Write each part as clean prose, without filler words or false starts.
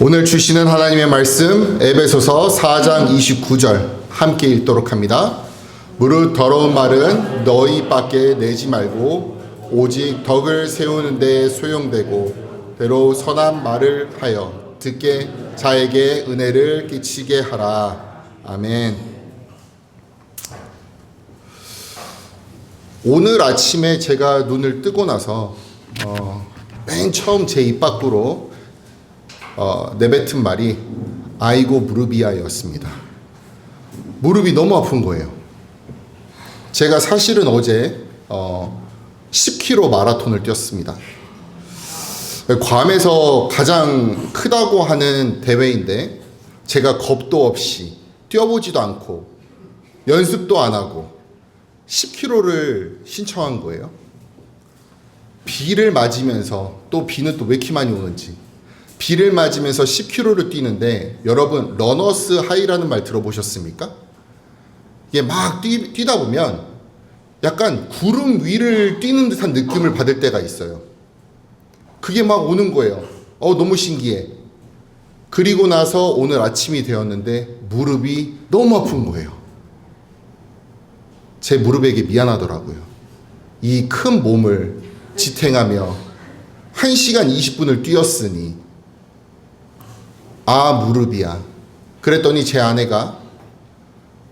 오늘 주시는 하나님의 말씀 에베소서 4장 29절 함께 읽도록 합니다. 무릇 더러운 말은 너희밖에 내지 말고 오직 덕을 세우는 데 소용되고 대로 선한 말을 하여 듣게 자에게 은혜를 끼치게 하라. 아멘. 오늘 아침에 제가 눈을 뜨고 나서 맨 처음 제 입 밖으로 내뱉은 말이 아이고 무릎이야였습니다. 무릎이 너무 아픈 거예요. 제가 사실은 어제 10km 마라톤을 뛰었습니다. 괌에서 가장 크다고 하는 대회인데 제가 겁도 없이 뛰어보지도 않고 연습도 안 하고 10km를 신청한 거예요. 비를 맞으면서, 또 비는 또 왜 이렇게 많이 오는지, 비를 맞으면서 10km를 뛰는데, 여러분 러너스 하이라는 말 들어보셨습니까? 이게 막 뛰다 보면 약간 구름 위를 뛰는 듯한 느낌을 받을 때가 있어요. 그게 막 오는 거예요. 너무 신기해. 그리고 나서 오늘 아침이 되었는데 무릎이 너무 아픈 거예요. 제 무릎에게 미안하더라고요. 이 큰 몸을 지탱하며 1시간 20분을 뛰었으니 무릎이야. 그랬더니 제 아내가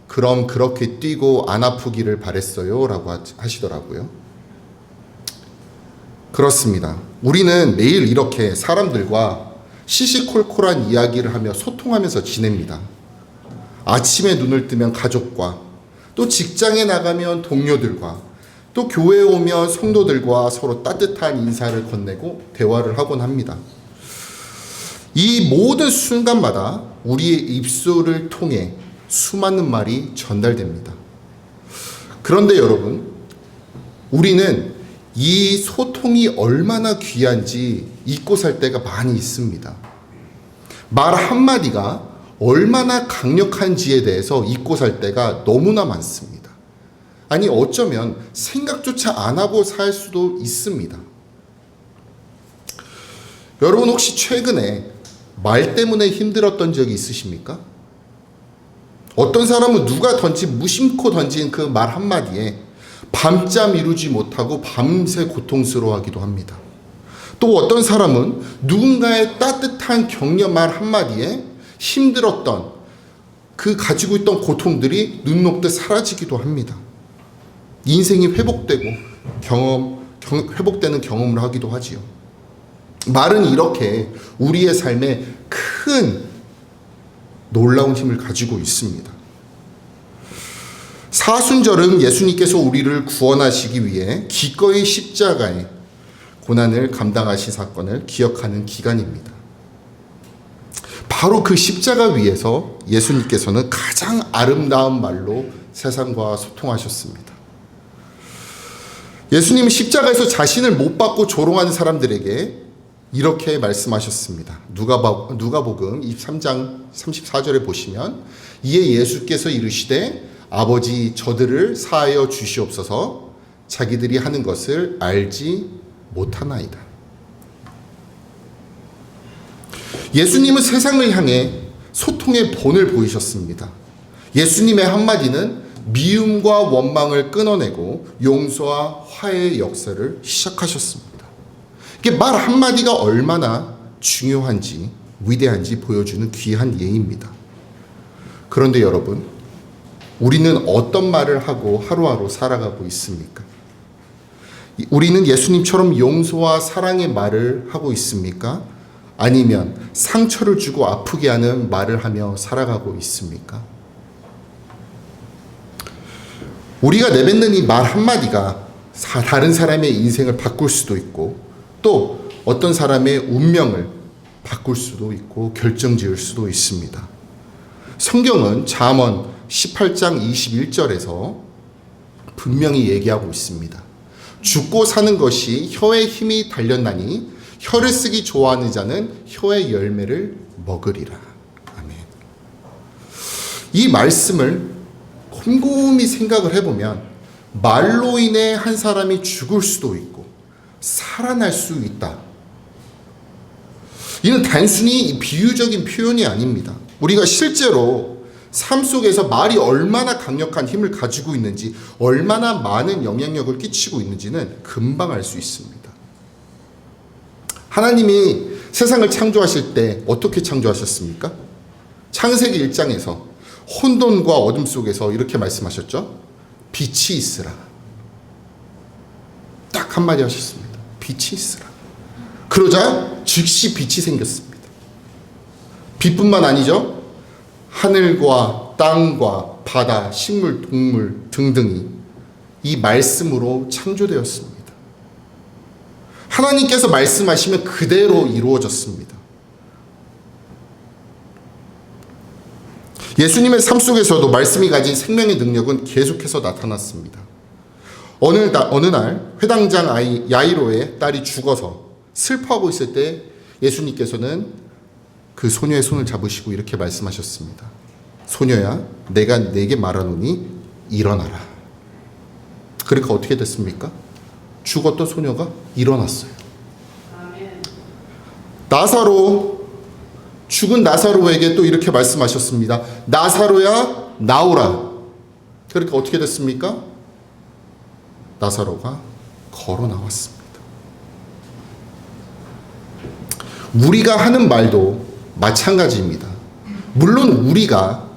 그럼 그렇게 뛰고 안 아프기를 바랬어요 라고 하시더라고요. 그렇습니다. 우리는 매일 이렇게 사람들과 시시콜콜한 이야기를 하며 소통하면서 지냅니다. 아침에 눈을 뜨면 가족과, 또 직장에 나가면 동료들과, 또 교회에 오면 성도들과 서로 따뜻한 인사를 건네고 대화를 하곤 합니다. 이 모든 순간마다 우리의 입술을 통해 수많은 말이 전달됩니다. 그런데 여러분, 우리는 이 소통이 얼마나 귀한지 잊고 살 때가 많이 있습니다. 말 한마디가 얼마나 강력한지에 대해서 잊고 살 때가 너무나 많습니다. 아니, 어쩌면 생각조차 안 하고 살 수도 있습니다. 여러분, 혹시 최근에 말 때문에 힘들었던 적이 있으십니까? 어떤 사람은 누가 무심코 던진 그 말 한마디에 밤잠 이루지 못하고 밤새 고통스러워하기도 합니다. 또 어떤 사람은 누군가의 따뜻한 격려 말 한마디에 힘들었던 그 가지고 있던 고통들이 눈 녹듯 사라지기도 합니다. 인생이 회복되는 경험을 하기도 하지요. 말은 이렇게 우리의 삶에 큰 놀라운 힘을 가지고 있습니다. 사순절은 예수님께서 우리를 구원하시기 위해 기꺼이 십자가의 고난을 감당하신 사건을 기억하는 기간입니다. 바로 그 십자가 위에서 예수님께서는 가장 아름다운 말로 세상과 소통하셨습니다. 예수님은 십자가에서 자신을 못 박고 조롱하는 사람들에게 이렇게 말씀하셨습니다. 누가복음 23장 34절에 보시면, 이에 예수께서 이르시되 아버지, 저들을 사하여 주시옵소서, 자기들이 하는 것을 알지 못하나이다. 예수님은 세상을 향해 소통의 본을 보이셨습니다. 예수님의 한마디는 미움과 원망을 끊어내고 용서와 화해의 역사를 시작하셨습니다. 이게 말 한마디가 얼마나 중요한지, 위대한지 보여주는 귀한 예입니다. 그런데 여러분, 우리는 어떤 말을 하고 하루하루 살아가고 있습니까? 우리는 예수님처럼 용서와 사랑의 말을 하고 있습니까? 아니면 상처를 주고 아프게 하는 말을 하며 살아가고 있습니까? 우리가 내뱉는 이 말 한마디가 다른 사람의 인생을 바꿀 수도 있고, 또 어떤 사람의 운명을 바꿀 수도 있고 결정지을 수도 있습니다. 성경은 잠언 18장 21절에서 분명히 얘기하고 있습니다. 죽고 사는 것이 혀의 힘이 달렸나니 혀를 쓰기 좋아하는 자는 혀의 열매를 먹으리라. 아멘. 이 말씀을 곰곰이 생각을 해보면 말로 인해 한 사람이 죽을 수도 있고 살아날 수 있다. 이는 단순히 비유적인 표현이 아닙니다. 우리가 실제로 삶 속에서 말이 얼마나 강력한 힘을 가지고 있는지, 얼마나 많은 영향력을 끼치고 있는지는 금방 알 수 있습니다. 하나님이 세상을 창조하실 때 어떻게 창조하셨습니까? 창세기 1장에서 혼돈과 어둠 속에서 이렇게 말씀하셨죠. 빛이 있으라. 딱 한마디 하셨습니다. 빛이 있으라. 그러자 즉시 빛이 생겼습니다. 빛뿐만 아니죠. 하늘과 땅과 바다, 식물, 동물 등등이 이 말씀으로 창조되었습니다. 하나님께서 말씀하시면 그대로 이루어졌습니다. 예수님의 삶 속에서도 말씀이 가진 생명의 능력은 계속해서 나타났습니다. 어느 날 회당장 야이로의 딸이 죽어서 슬퍼하고 있을 때 예수님께서는 그 소녀의 손을 잡으시고 이렇게 말씀하셨습니다. 소녀야, 내가 네게 말하노니 일어나라. 그러니까 어떻게 됐습니까? 죽었던 소녀가 일어났어요. 죽은 나사로에게 또 이렇게 말씀하셨습니다. 나사로야, 나오라. 그러니까 어떻게 됐습니까? 나사로가 걸어 나왔습니다. 우리가 하는 말도 마찬가지입니다. 물론 우리가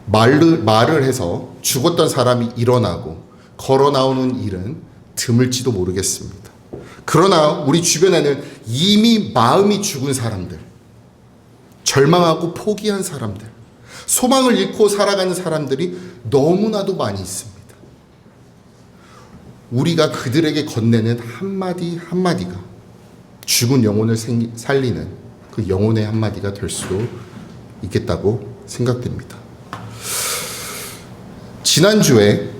말을 해서 죽었던 사람이 일어나고 걸어 나오는 일은 드물지도 모르겠습니다. 그러나 우리 주변에는 이미 마음이 죽은 사람들, 절망하고 포기한 사람들, 소망을 잃고 살아가는 사람들이 너무나도 많이 있습니다. 우리가 그들에게 건네는 한마디 한마디가 죽은 영혼을 살리는 그 영혼의 한마디가 될 수도 있겠다고 생각됩니다. 지난주에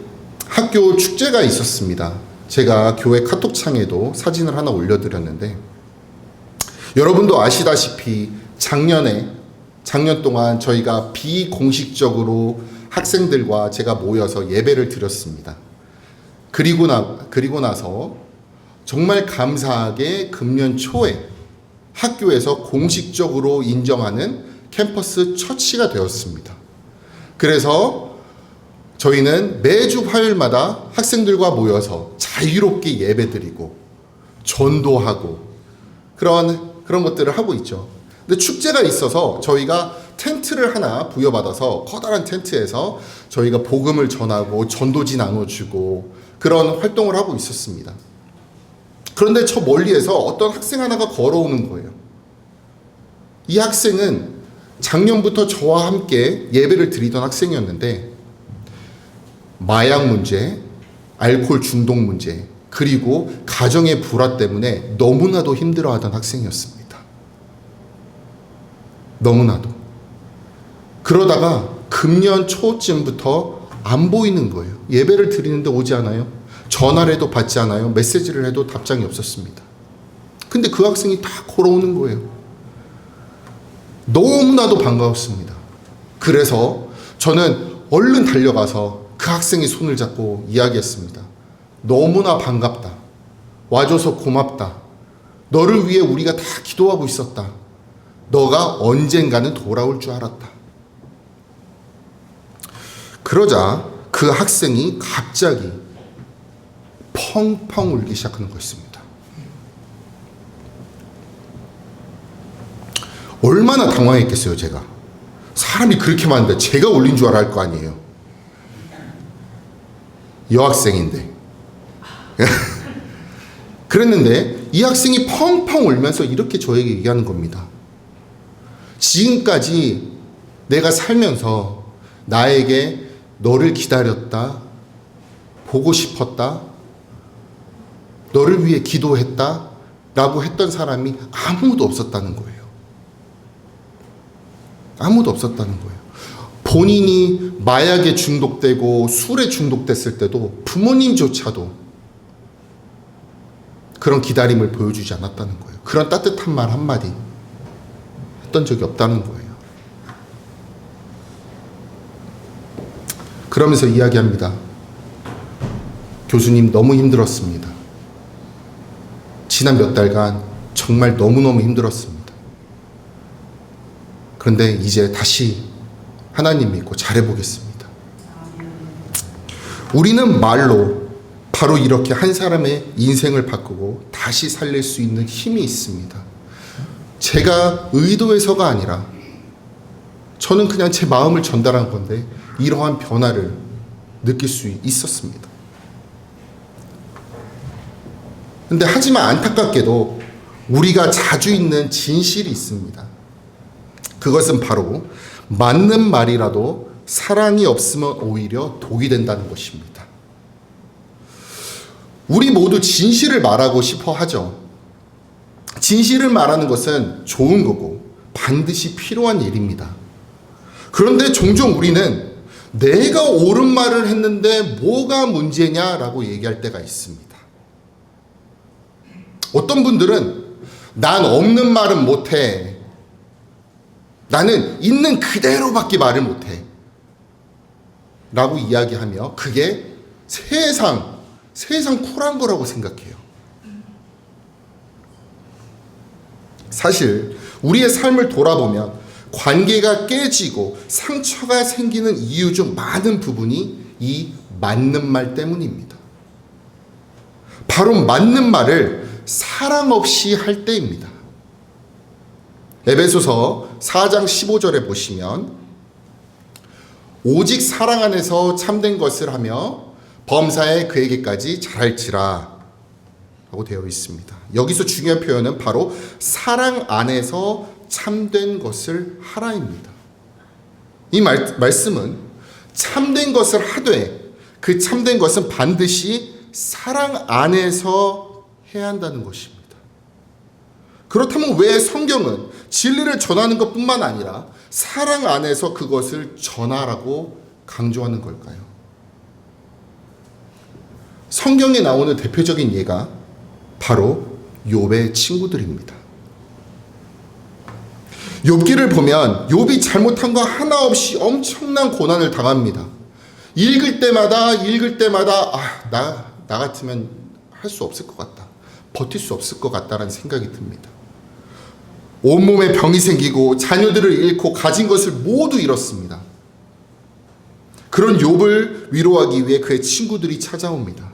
학교 축제가 있었습니다. 제가 교회 카톡창에도 사진을 하나 올려드렸는데, 여러분도 아시다시피 작년 동안 저희가 비공식적으로 학생들과 제가 모여서 예배를 드렸습니다. 그리고 나서 정말 감사하게 금년 초에 학교에서 공식적으로 인정하는 캠퍼스 처치가 되었습니다. 그래서 저희는 매주 화요일마다 학생들과 모여서 자유롭게 예배드리고 전도하고 그런 것들을 하고 있죠. 근데 축제가 있어서 저희가 텐트를 하나 부여받아서 커다란 텐트에서 저희가 복음을 전하고 전도지 나눠주고 그런 활동을 하고 있었습니다. 그런데 저 멀리에서 어떤 학생 하나가 걸어오는 거예요. 이 학생은 작년부터 저와 함께 예배를 드리던 학생이었는데 마약 문제, 알코올 중독 문제, 그리고 가정의 불화 때문에 너무나도 힘들어하던 학생이었습니다. 너무나도. 그러다가 금년 초쯤부터 안 보이는 거예요. 예배를 드리는데 오지 않아요. 전화를 해도 받지 않아요. 메시지를 해도 답장이 없었습니다. 근데 그 학생이 다 걸어오는 거예요. 너무나도 반가웠습니다. 그래서 저는 얼른 달려가서 그 학생의 손을 잡고 이야기했습니다. 너무나 반갑다. 와줘서 고맙다. 너를 위해 우리가 다 기도하고 있었다. 너가 언젠가는 돌아올 줄 알았다. 그러자 그 학생이 갑자기 펑펑 울기 시작하는 것입니다. 얼마나 당황했겠어요, 제가. 사람이 그렇게 많은데 제가 울린 줄 알아야 할 거 아니에요. 여학생인데. 그랬는데 이 학생이 펑펑 울면서 이렇게 저에게 얘기하는 겁니다. 지금까지 내가 살면서 나에게 너를 기다렸다, 보고 싶었다, 너를 위해 기도했다 라고 했던 사람이 아무도 없었다는 거예요. 아무도 없었다는 거예요. 본인이 마약에 중독되고 술에 중독됐을 때도 부모님조차도 그런 기다림을 보여주지 않았다는 거예요. 그런 따뜻한 말 한마디 했던 적이 없다는 거예요. 그러면서 이야기합니다. 교수님, 너무 힘들었습니다. 지난 몇 달간 정말 너무너무 힘들었습니다. 그런데 이제 다시 하나님 믿고 잘해보겠습니다. 우리는 말로 바로 이렇게 한 사람의 인생을 바꾸고 다시 살릴 수 있는 힘이 있습니다. 제가 의도해서가 아니라 저는 그냥 제 마음을 전달한 건데 이러한 변화를 느낄 수 있었습니다. 근데 하지만 안타깝게도 우리가 자주 있는 진실이 있습니다. 그것은 바로 맞는 말이라도 사랑이 없으면 오히려 독이 된다는 것입니다. 우리 모두 진실을 말하고 싶어 하죠. 진실을 말하는 것은 좋은 거고 반드시 필요한 일입니다. 그런데 종종 우리는 내가 옳은 말을 했는데 뭐가 문제냐라고 얘기할 때가 있습니다. 어떤 분들은 난 없는 말은 못해. 나는 있는 그대로밖에 말을 못해. 라고 이야기하며 그게 세상 쿨한 거라고 생각해요. 사실 우리의 삶을 돌아보면 관계가 깨지고 상처가 생기는 이유 중 많은 부분이 이 맞는 말 때문입니다. 바로 맞는 말을 사랑 없이 할 때입니다. 에베소서 4장 15절에 보시면 오직 사랑 안에서 참된 것을 하며 범사에 그에게까지 잘할지라 라고 되어 있습니다. 여기서 중요한 표현은 바로 사랑 안에서 참된 것을 하라입니다. 이 말씀은 참된 것을 하되 그 참된 것은 반드시 사랑 안에서 해야 한다는 것입니다. 그렇다면 왜 성경은 진리를 전하는 것뿐만 아니라 사랑 안에서 그것을 전하라고 강조하는 걸까요? 성경에 나오는 대표적인 예가 바로 욥의 친구들입니다. 욥기를 보면 욥이 잘못한 거 하나 없이 엄청난 고난을 당합니다. 읽을 때마다 나 같으면 할 수 없을 것 같다. 버틸 수 없을 것 같다라는 생각이 듭니다. 온몸에 병이 생기고 자녀들을 잃고 가진 것을 모두 잃었습니다. 그런 욥을 위로하기 위해 그의 친구들이 찾아옵니다.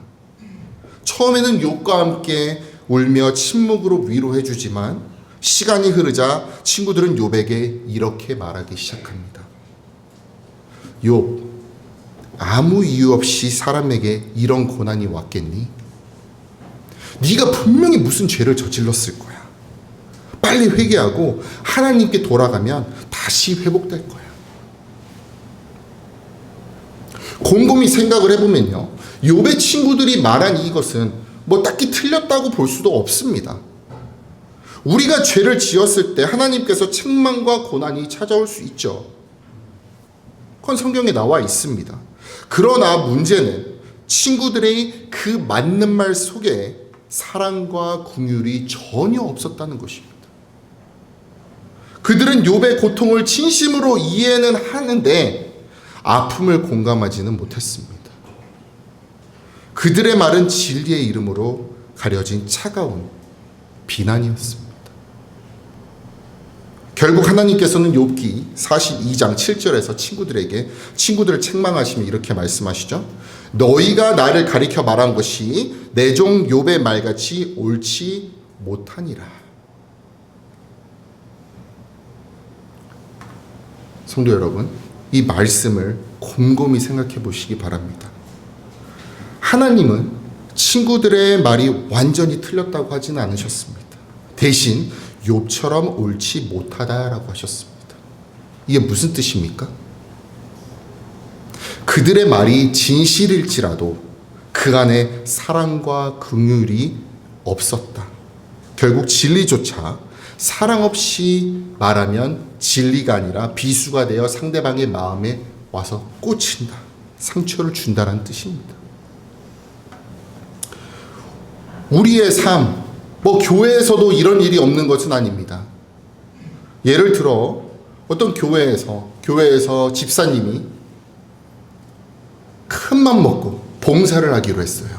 처음에는 욥과 함께 울며 침묵으로 위로해 주지만 시간이 흐르자 친구들은 욥에게 이렇게 말하기 시작합니다. 욥, 아무 이유 없이 사람에게 이런 고난이 왔겠니? 네가 분명히 무슨 죄를 저질렀을 거야. 빨리 회개하고 하나님께 돌아가면 다시 회복될 거야. 곰곰이 생각을 해보면요, 욥의 친구들이 말한 이것은 뭐 딱히 틀렸다고 볼 수도 없습니다. 우리가 죄를 지었을 때 하나님께서 책망과 고난이 찾아올 수 있죠. 그건 성경에 나와 있습니다. 그러나 문제는 친구들의 그 맞는 말 속에 사랑과 긍휼이 전혀 없었다는 것입니다. 그들은 욥의 고통을 진심으로 이해는 하는데 아픔을 공감하지는 못했습니다. 그들의 말은 진리의 이름으로 가려진 차가운 비난이었습니다. 결국 하나님께서는 욥기 42장 7절에서 친구들을 책망하시며 이렇게 말씀하시죠. 너희가 나를 가리켜 말한 것이 내 종 욥의 말같이 옳지 못하니라. 성도 여러분, 이 말씀을 곰곰이 생각해 보시기 바랍니다. 하나님은 친구들의 말이 완전히 틀렸다고 하지는 않으셨습니다. 대신 욥처럼 옳지 못하다라고 하셨습니다. 이게 무슨 뜻입니까? 그들의 말이 진실일지라도 그 안에 사랑과 긍휼이 없었다. 결국 진리조차 사랑 없이 말하면 진리가 아니라 비수가 되어 상대방의 마음에 와서 꽂힌다. 상처를 준다는 뜻입니다. 우리의 삶, 교회에서도 이런 일이 없는 것은 아닙니다. 예를 들어 어떤 교회에서 집사님이 큰 맘 먹고 봉사를 하기로 했어요.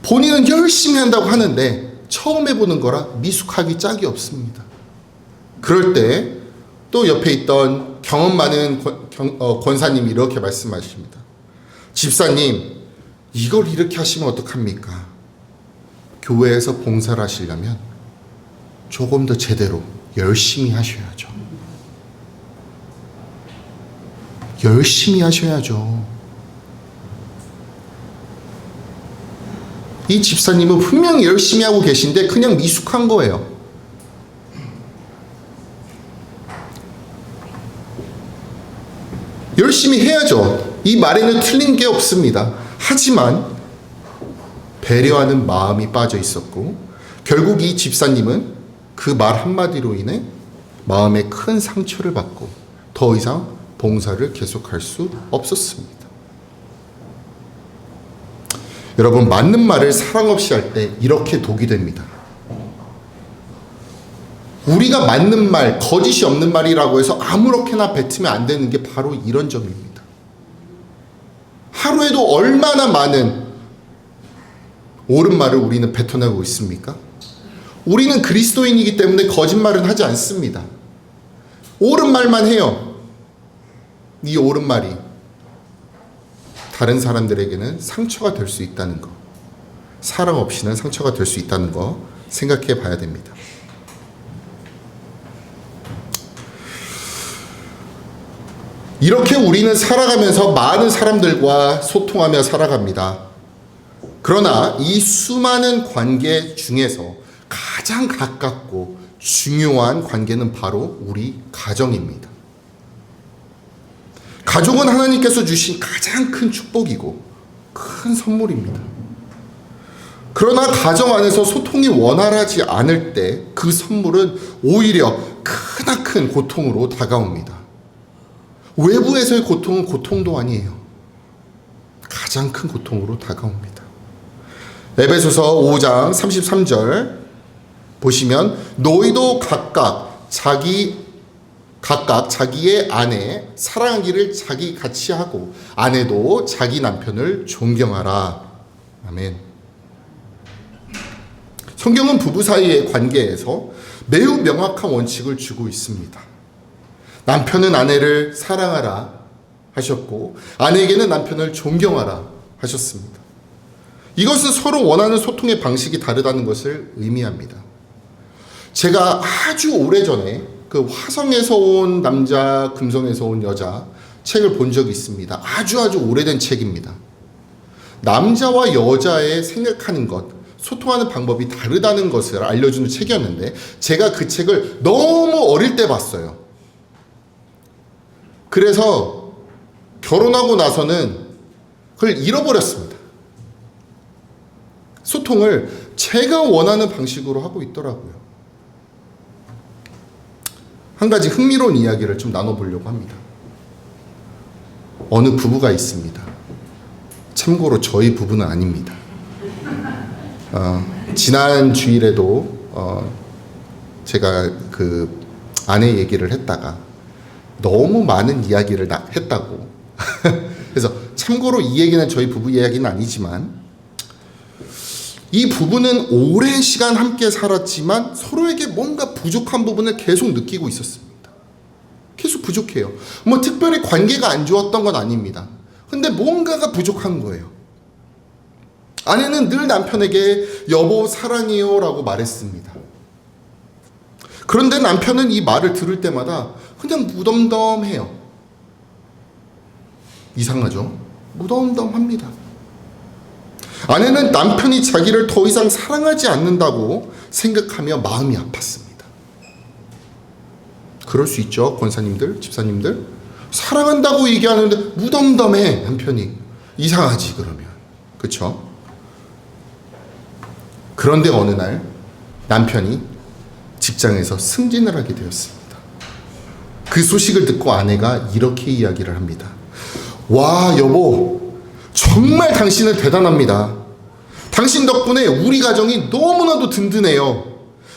본인은 열심히 한다고 하는데 처음 해보는 거라 미숙하기 짝이 없습니다. 그럴 때 또 옆에 있던 경험 많은 권사님이 이렇게 말씀하십니다. 집사님, 이걸 이렇게 하시면 어떡합니까? 교회에서 봉사를 하시려면 조금 더 제대로 열심히 하셔야죠. 열심히 하셔야죠. 이 집사님은 분명히 열심히 하고 계신데 그냥 미숙한 거예요. 열심히 해야죠. 이 말에는 틀린 게 없습니다. 하지만 배려하는 마음이 빠져 있었고 결국 이 집사님은 그 말 한마디로 인해 마음에 큰 상처를 받고 더 이상 봉사를 계속할 수 없었습니다. 여러분, 맞는 말을 사랑 없이 할 때 이렇게 독이 됩니다. 우리가 맞는 말, 거짓이 없는 말이라고 해서 아무렇게나 뱉으면 안 되는 게 바로 이런 점입니다. 하루에도 얼마나 많은 옳은 말을 우리는 뱉어내고 있습니까? 우리는 그리스도인이기 때문에 거짓말은 하지 않습니다. 옳은 말만 해요. 이 옳은 말이 다른 사람들에게는 상처가 될 수 있다는 거, 사랑 없이는 상처가 될 수 있다는 거 생각해 봐야 됩니다. 이렇게 우리는 살아가면서 많은 사람들과 소통하며 살아갑니다. 그러나 이 수많은 관계 중에서 가장 가깝고 중요한 관계는 바로 우리 가정입니다. 가족은 하나님께서 주신 가장 큰 축복이고 큰 선물입니다. 그러나 가정 안에서 소통이 원활하지 않을 때 그 선물은 오히려 크나큰 고통으로 다가옵니다. 외부에서의 고통은 고통도 아니에요. 가장 큰 고통으로 다가옵니다. 에베소서 5장 33절 보시면 너희도 각각 자기의 아내 사랑하기를 자기 같이 하고 아내도 자기 남편을 존경하라. 아멘. 성경은 부부 사이의 관계에서 매우 명확한 원칙을 주고 있습니다. 남편은 아내를 사랑하라 하셨고 아내에게는 남편을 존경하라 하셨습니다. 이것은 서로 원하는 소통의 방식이 다르다는 것을 의미합니다. 제가 아주 오래전에 그 화성에서 온 남자, 금성에서 온 여자 책을 본 적이 있습니다. 아주 오래된 책입니다. 남자와 여자의 생각하는 것, 소통하는 방법이 다르다는 것을 알려주는 책이었는데 제가 그 책을 너무 어릴 때 봤어요. 그래서 결혼하고 나서는 그걸 잃어버렸습니다. 소통을 제가 원하는 방식으로 하고 있더라고요. 한 가지 흥미로운 이야기를 좀 나눠보려고 합니다. 어느 부부가 있습니다. 참고로 저희 부부는 아닙니다. 지난 주일에도 제가 그 아내 얘기를 했다가 너무 많은 이야기를 했다고 그래서 참고로 이 얘기는 저희 부부 이야기는 아니지만 이 부부는 오랜 시간 함께 살았지만 서로에게 뭔가 부족한 부분을 계속 느끼고 있었습니다. 계속 부족해요. 뭐 특별히 관계가 안 좋았던 건 아닙니다. 근데 뭔가가 부족한 거예요. 아내는 늘 남편에게 여보 사랑해요 라고 말했습니다. 그런데 남편은 이 말을 들을 때마다 그냥 무덤덤해요. 이상하죠? 무덤덤합니다. 아내는 남편이 자기를 더 이상 사랑하지 않는다고 생각하며 마음이 아팠습니다. 그럴 수 있죠, 권사님들, 집사님들. 사랑한다고 얘기하는데 무덤덤해, 남편이. 이상하지, 그러면. 그쵸? 그런데 어느 날 남편이 직장에서 승진을 하게 되었습니다. 그 소식을 듣고 아내가 이렇게 이야기를 합니다. 와, 여보, 정말 당신은 대단합니다. 당신 덕분에 우리 가정이 너무나도 든든해요.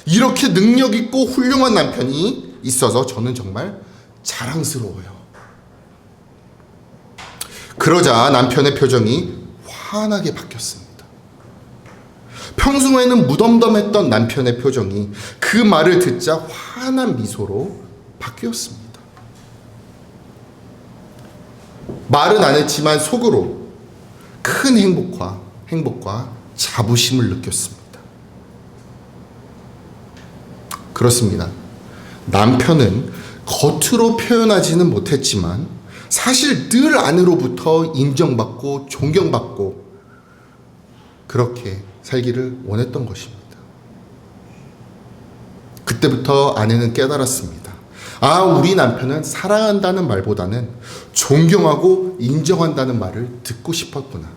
이렇게 능력 있고 훌륭한 남편이 있어서 저는 정말 자랑스러워요. 그러자 남편의 표정이 환하게 바뀌었습니다. 평소에는 무덤덤했던 남편의 표정이 그 말을 듣자 환한 미소로 바뀌었습니다. 말은 안 했지만 속으로 큰 행복과 자부심을 느꼈습니다. 그렇습니다. 남편은 겉으로 표현하지는 못했지만 사실 늘 아내로부터 인정받고 존경받고 그렇게 살기를 원했던 것입니다. 그때부터 아내는 깨달았습니다. 우리 남편은 사랑한다는 말보다는 존경하고 인정한다는 말을 듣고 싶었구나.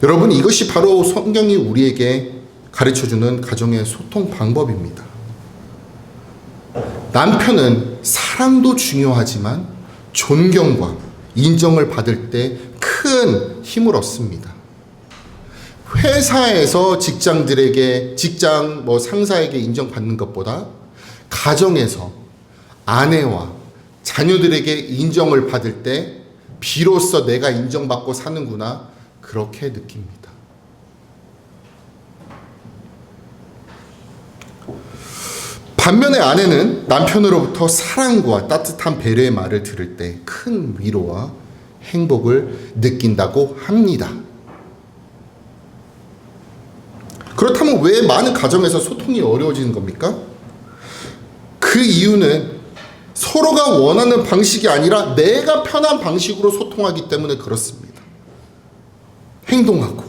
여러분, 이것이 바로 성경이 우리에게 가르쳐주는 가정의 소통 방법입니다. 남편은 사랑도 중요하지만 존경과 인정을 받을 때 큰 힘을 얻습니다. 회사에서 직장 상사에게 인정받는 것보다 가정에서 아내와 자녀들에게 인정을 받을 때 비로소 내가 인정받고 사는구나, 그렇게 느낍니다. 반면에 아내는 남편으로부터 사랑과 따뜻한 배려의 말을 들을 때 큰 위로와 행복을 느낀다고 합니다. 그렇다면 왜 많은 가정에서 소통이 어려워지는 겁니까? 그 이유는 서로가 원하는 방식이 아니라 내가 편한 방식으로 소통하기 때문에 그렇습니다. 행동하고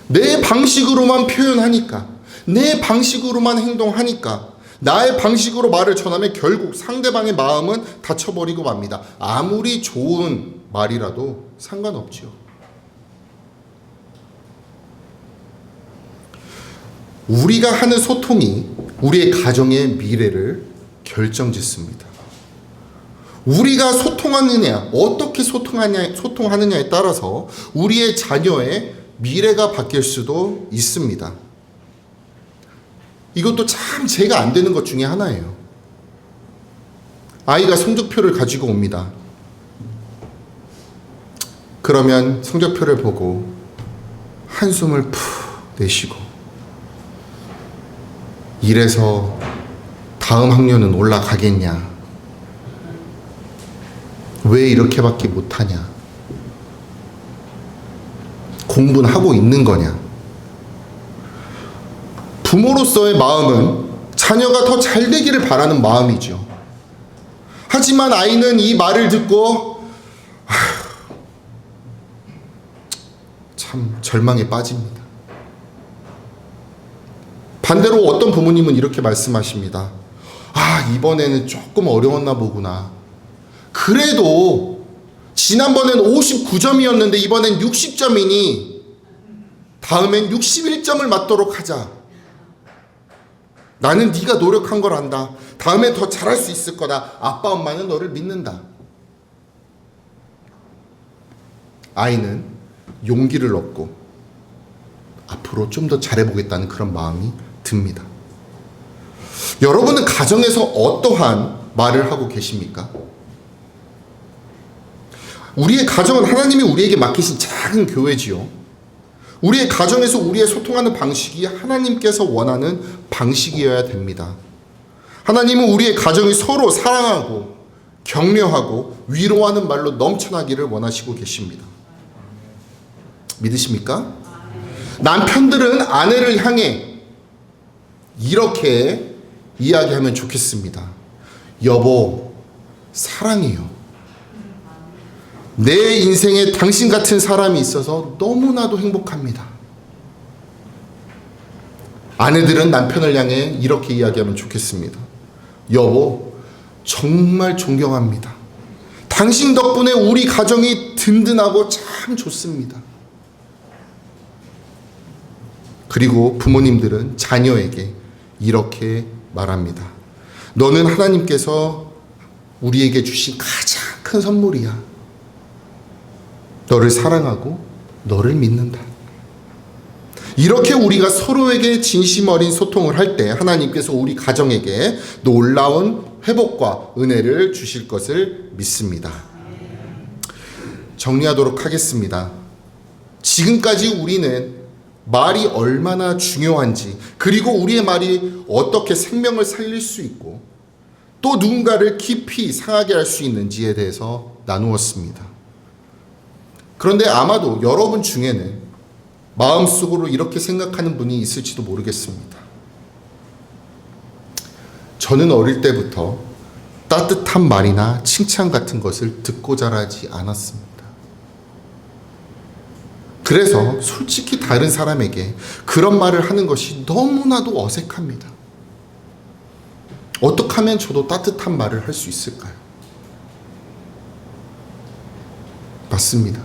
내 방식으로만 표현하니까, 내 방식으로만 행동하니까, 나의 방식으로 말을 전하면 결국 상대방의 마음은 다쳐버리고 맙니다. 아무리 좋은 말이라도 상관없죠. 우리가 하는 소통이 우리의 가정의 미래를 결정짓습니다. 우리가 소통하느냐, 어떻게 소통하느냐에 따라서 우리의 자녀의 미래가 바뀔 수도 있습니다. 이것도 참 제가 안 되는 것 중에 하나예요. 아이가 성적표를 가지고 옵니다. 그러면 성적표를 보고 한숨을 푹 내쉬고, 이래서 다음 학년은 올라가겠냐? 왜 이렇게밖에 못하냐? 공부는 하고 있는 거냐? 부모로서의 마음은 자녀가 더 잘 되기를 바라는 마음이죠. 하지만 아이는 이 말을 듣고 참 절망에 빠집니다. 반대로 어떤 부모님은 이렇게 말씀하십니다. 이번에는 조금 어려웠나 보구나. 그래도 지난번엔 59점이었는데 이번엔 60점이니 다음엔 61점을 맞도록 하자. 나는 네가 노력한 걸 안다. 다음엔 더 잘할 수 있을 거다. 아빠 엄마는 너를 믿는다. 아이는 용기를 얻고 앞으로 좀 더 잘해보겠다는 그런 마음이 듭니다. 여러분은 가정에서 어떠한 말을 하고 계십니까? 우리의 가정은 하나님이 우리에게 맡기신 작은 교회지요. 우리의 가정에서 우리의 소통하는 방식이 하나님께서 원하는 방식이어야 됩니다. 하나님은 우리의 가정이 서로 사랑하고 격려하고 위로하는 말로 넘쳐나기를 원하시고 계십니다. 믿으십니까? 남편들은 아내를 향해 이렇게 이야기하면 좋겠습니다. 여보, 사랑해요. 내 인생에 당신 같은 사람이 있어서 너무나도 행복합니다. 아내들은 남편을 향해 이렇게 이야기하면 좋겠습니다. 여보, 정말 존경합니다. 당신 덕분에 우리 가정이 든든하고 참 좋습니다. 그리고 부모님들은 자녀에게 이렇게 말합니다. 너는 하나님께서 우리에게 주신 가장 큰 선물이야. 너를 사랑하고 너를 믿는다. 이렇게 우리가 서로에게 진심 어린 소통을 할 때 하나님께서 우리 가정에게 놀라운 회복과 은혜를 주실 것을 믿습니다. 정리하도록 하겠습니다. 지금까지 우리는 말이 얼마나 중요한지, 그리고 우리의 말이 어떻게 생명을 살릴 수 있고 또 누군가를 깊이 상하게 할 수 있는지에 대해서 나누었습니다. 그런데 아마도 여러분 중에는 마음속으로 이렇게 생각하는 분이 있을지도 모르겠습니다. 저는 어릴 때부터 따뜻한 말이나 칭찬 같은 것을 듣고 자라지 않았습니다. 그래서 솔직히 다른 사람에게 그런 말을 하는 것이 너무나도 어색합니다. 어떻게 하면 저도 따뜻한 말을 할 수 있을까요? 맞습니다.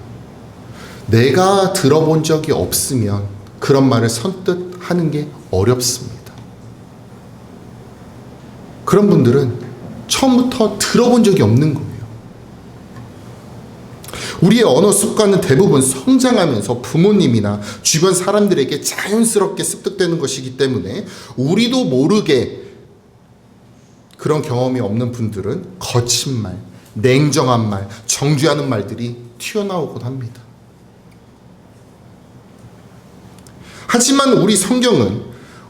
내가 들어본 적이 없으면 그런 말을 선뜻 하는 게 어렵습니다. 그런 분들은 처음부터 들어본 적이 없는 거예요. 우리의 언어 습관은 대부분 성장하면서 부모님이나 주변 사람들에게 자연스럽게 습득되는 것이기 때문에 우리도 모르게 그런 경험이 없는 분들은 거친 말, 냉정한 말, 정죄하는 말들이 튀어나오곤 합니다. 하지만 우리 성경은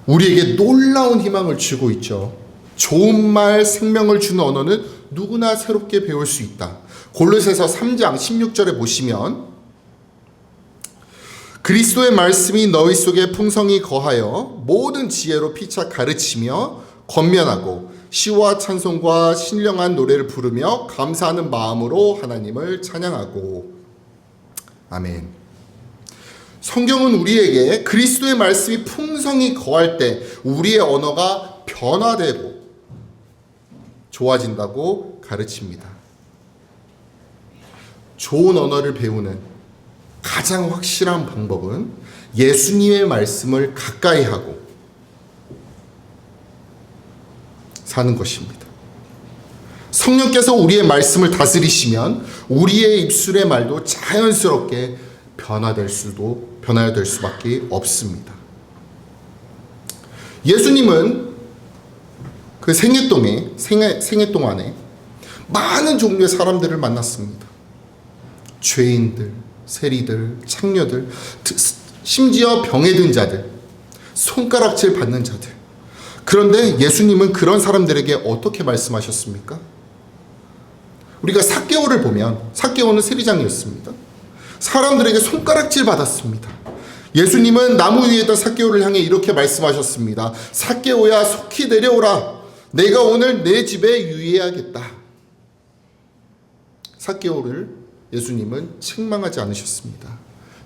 우리에게 놀라운 희망을 주고 있죠. 좋은 말, 생명을 주는 언어는 누구나 새롭게 배울 수 있다. 골로새서 3장 16절에 보시면 그리스도의 말씀이 너희 속에 풍성히 거하여 모든 지혜로 피차 가르치며 권면하고 시와 찬송과 신령한 노래를 부르며 감사하는 마음으로 하나님을 찬양하고. 아멘. 성경은 우리에게 그리스도의 말씀이 풍성히 거할 때 우리의 언어가 변화되고 좋아진다고 가르칩니다. 좋은 언어를 배우는 가장 확실한 방법은 예수님의 말씀을 가까이 하고 사는 것입니다. 성령께서 우리의 말씀을 다스리시면 우리의 입술의 말도 자연스럽게 변화될 수밖에 없습니다. 예수님은 그 생애 동안에 많은 종류의 사람들을 만났습니다. 죄인들, 세리들, 창녀들, 심지어 병에 든 자들, 손가락질 받는 자들. 그런데 예수님은 그런 사람들에게 어떻게 말씀하셨습니까? 우리가 삭개오를 보면 삭개오는 세리장이었습니다. 사람들에게 손가락질 받았습니다. 예수님은 나무 위에 있던 삭개오를 향해 이렇게 말씀하셨습니다. 삭개오야, 속히 내려오라. 내가 오늘 내 집에 유의해야겠다. 삭개오를 예수님은 책망하지 않으셨습니다.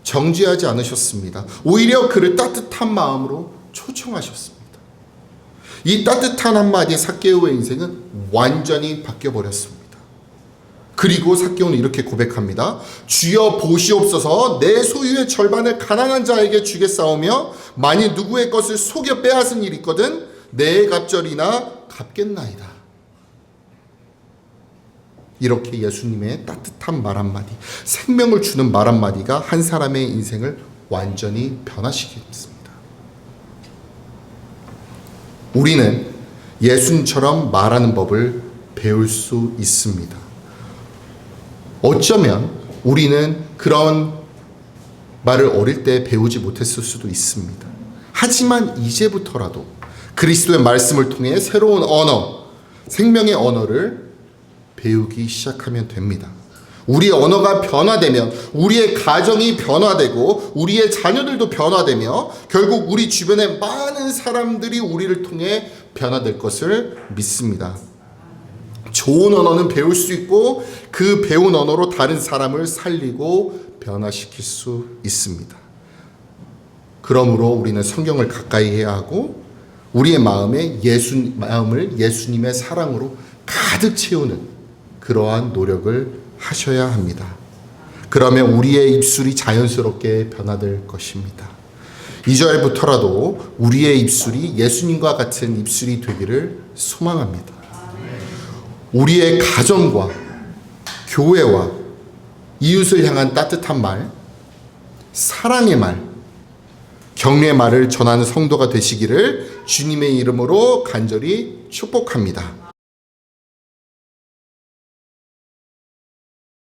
정죄하지 않으셨습니다. 오히려 그를 따뜻한 마음으로 초청하셨습니다. 이 따뜻한 한마디에 삭개오의 인생은 완전히 바뀌어버렸습니다. 그리고 삭개오는 이렇게 고백합니다. 주여 보시옵소서, 내 소유의 절반을 가난한 자에게 주겠사오며 만일 누구의 것을 속여 빼앗은 일이 있거든 내 갑절이나 갚겠나이다. 이렇게 예수님의 따뜻한 말 한마디, 생명을 주는 말 한마디가 한 사람의 인생을 완전히 변화시켰습니다. 우리는 예수님처럼 말하는 법을 배울 수 있습니다. 어쩌면 우리는 그런 말을 어릴 때 배우지 못했을 수도 있습니다. 하지만 이제부터라도 그리스도의 말씀을 통해 새로운 언어, 생명의 언어를 배우기 시작하면 됩니다. 우리의 언어가 변화되면 우리의 가정이 변화되고 우리의 자녀들도 변화되며 결국 우리 주변의 많은 사람들이 우리를 통해 변화될 것을 믿습니다. 좋은 언어는 배울 수 있고 그 배운 언어로 다른 사람을 살리고 변화시킬 수 있습니다. 그러므로 우리는 성경을 가까이 해야 하고 우리의 마음을 예수님의 사랑으로 가득 채우는 그러한 노력을 하셔야 합니다. 그러면 우리의 입술이 자연스럽게 변화될 것입니다. 2절부터라도 우리의 입술이 예수님과 같은 입술이 되기를 소망합니다. 우리의 가정과 교회와 이웃을 향한 따뜻한 말, 사랑의 말, 격려의 말을 전하는 성도가 되시기를 주님의 이름으로 간절히 축복합니다.